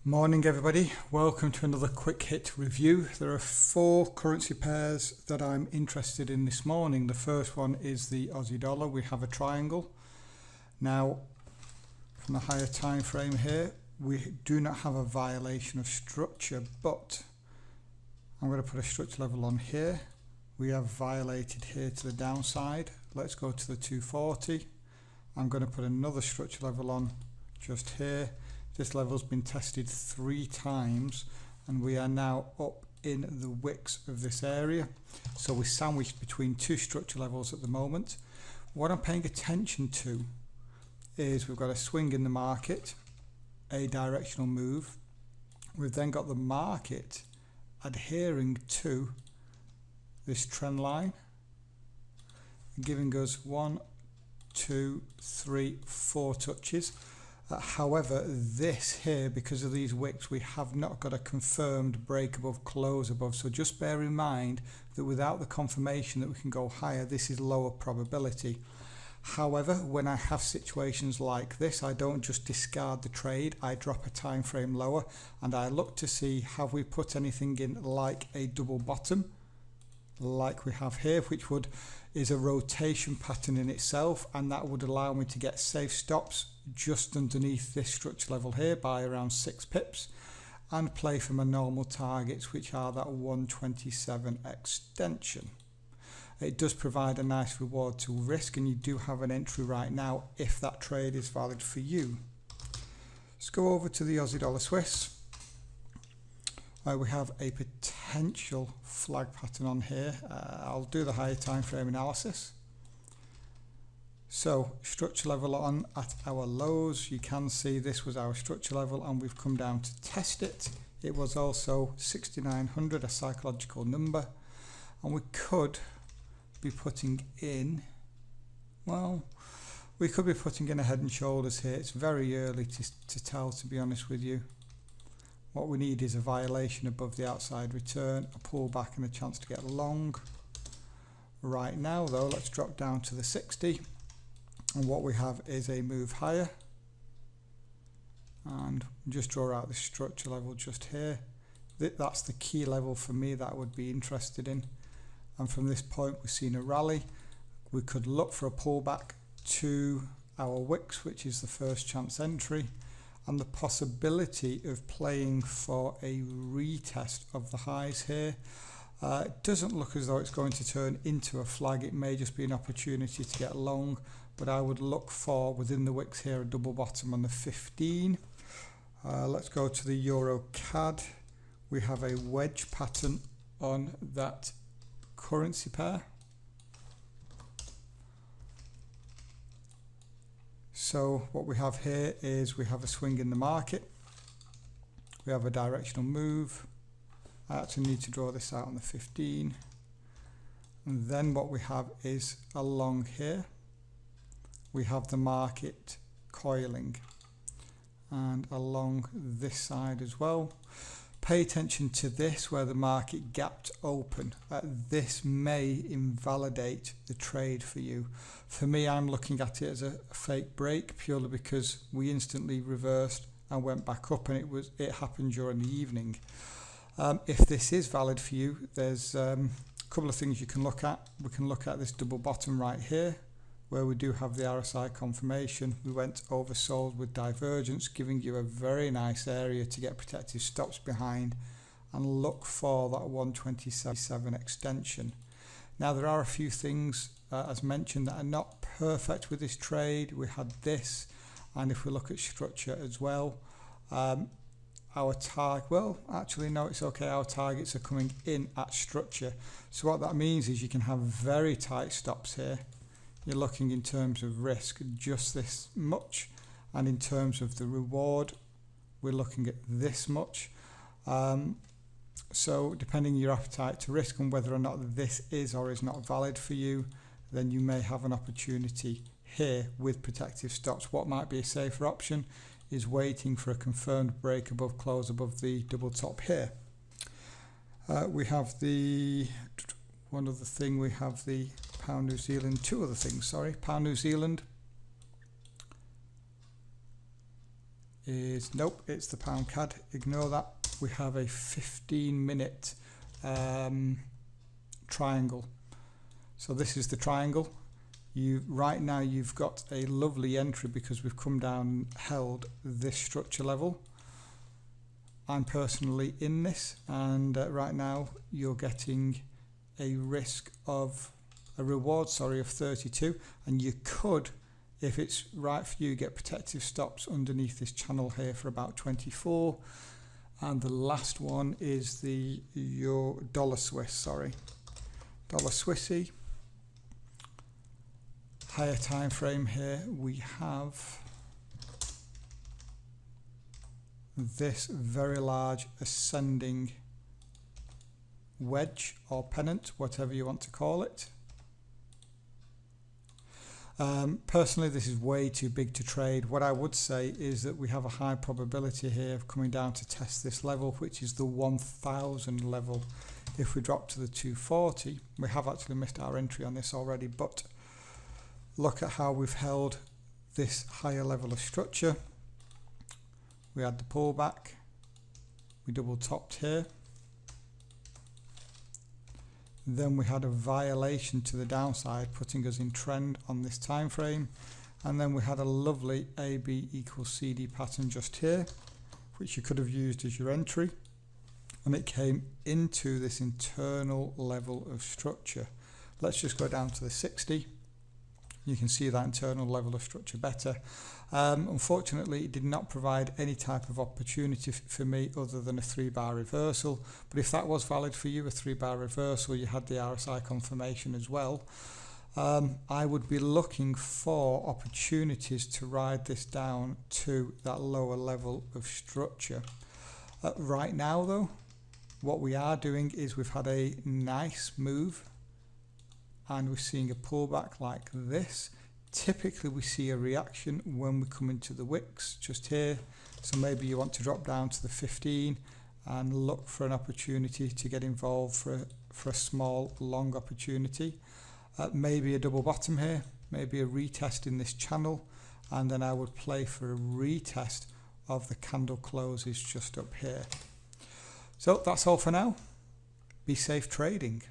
Morning everybody, welcome to another quick hit review. There are four currency pairs that I'm interested in this morning. The first one is the Aussie dollar. We have a triangle. Now from the higher time frame here, we do not have a violation of structure, but I'm going to put a structure level on here. We have violated here to the downside. Let's go to the 240. I'm going to put another structure level on just here. This level's been tested 3 times and we are now up in the wicks of this area. So we're sandwiched between 2 structure levels at the moment. What I'm paying attention to is we've got a swing in the market, a directional move. We've then got the market adhering to this trend line, giving us 1, 2, 3, 4 touches. However, this here, because of these wicks, we have not got a confirmed break above, close above. So just bear in mind that without the confirmation that we can go higher, this is lower probability. However, when I have situations like this, I don't just discard the trade. I drop a time frame lower and I look to see, have we put anything in like a double bottom, like we have here, which is a rotation pattern in itself, and that would allow me to get safe stops just underneath this structure level here by around 6 pips and play for my normal targets, which are that 127 extension. It does provide a nice reward to risk, and you do have an entry right now if that trade is valid for you. Let's go over to the Aussie dollar Swiss. We have a potential flag pattern on here. I'll do the higher time frame analysis. So structure level on at our lows. You can see this was our structure level and we've come down to test it. It was also 6,900, a psychological number, and we could be putting in, well, we could be putting in a head and shoulders here. It's very early to tell, to be honest with you. What we need is a violation above the outside return, a pullback and a chance to get long. Right now though, let's drop down to the 60. And what we have is a move higher. And just draw out the structure level just here. That's the key level for me that I would be interested in. And from this point we've seen a rally. We could look for a pullback to our wicks, which is the first chance entry, and the possibility of playing for a retest of the highs here. It doesn't look as though it's going to turn into a flag. It may just be an opportunity to get long, but I would look for, within the wicks here, a double bottom on the 15. Let's go to the Euro CAD. We have a wedge pattern on that currency pair. So what we have here is we have a swing in the market. We have a directional move. I actually need to draw this out on the 15. And then what we have is a long here. We have the market coiling and along this side as well. Pay attention to this where the market gapped open. This may invalidate the trade for you. For me, I'm looking at it as a fake break purely because we instantly reversed and went back up, and it happened during the evening. If this is valid for you, there's a couple of things you can look at. We can look at this double bottom right here, where we do have the RSI confirmation. We went oversold with divergence, giving you a very nice area to get protective stops behind and look for that 127 extension. Now there are a few things as mentioned that are not perfect with this trade. We had this, and if we look at structure as well, our target, well actually no, it's okay, our targets are coming in at structure. So what that means is you can have very tight stops here. You're looking in terms of risk just this much, and in terms of the reward we're looking at this much. So depending on your appetite to risk and whether or not this is or is not valid for you, then you may have an opportunity here with protective stops. What might be a safer option is waiting for a confirmed break above, close above the double top here. We have the one other thing, we have the Pound New Zealand, two other things, sorry. Pound New Zealand is, nope, it's the pound CAD, ignore that. We have a 15-minute triangle. So this is the triangle. Right now you've got a lovely entry because we've come down and held this structure level. I'm personally in this, and right now you're getting a reward of 32, and you could, if it's right for you, get protective stops underneath this channel here for about 24. And the last one is your dollar Swiss, dollar Swissy. Higher time frame here, we have this very large ascending wedge or pennant, whatever you want to call it. Personally, this is way too big to trade. What I would say is that we have a high probability here of coming down to test this level, which is the 1000 level. If we drop to the 240, we have actually missed our entry on this already, but look at how we've held this higher level of structure. We had the pullback, we double topped here, then we had a violation to the downside, putting us in trend on this time frame, and then we had a lovely AB equals CD pattern just here, which you could have used as your entry, and it came into this internal level of structure. Let's just go down to the 60. You can see that internal level of structure better. Unfortunately, it did not provide any type of opportunity for me other than a 3-bar reversal. But if that was valid for you, a 3-bar reversal, you had the RSI confirmation as well. I would be looking for opportunities to ride this down to that lower level of structure. Right now, though, what we are doing is we've had a nice move, and we're seeing a pullback like this. Typically we see a reaction when we come into the wicks just here, so maybe you want to drop down to the 15 and look for an opportunity to get involved for a small long opportunity. Maybe a double bottom here, maybe a retest in this channel, and then I would play for a retest of the candle closes just up here. So that's all for now. Be safe trading.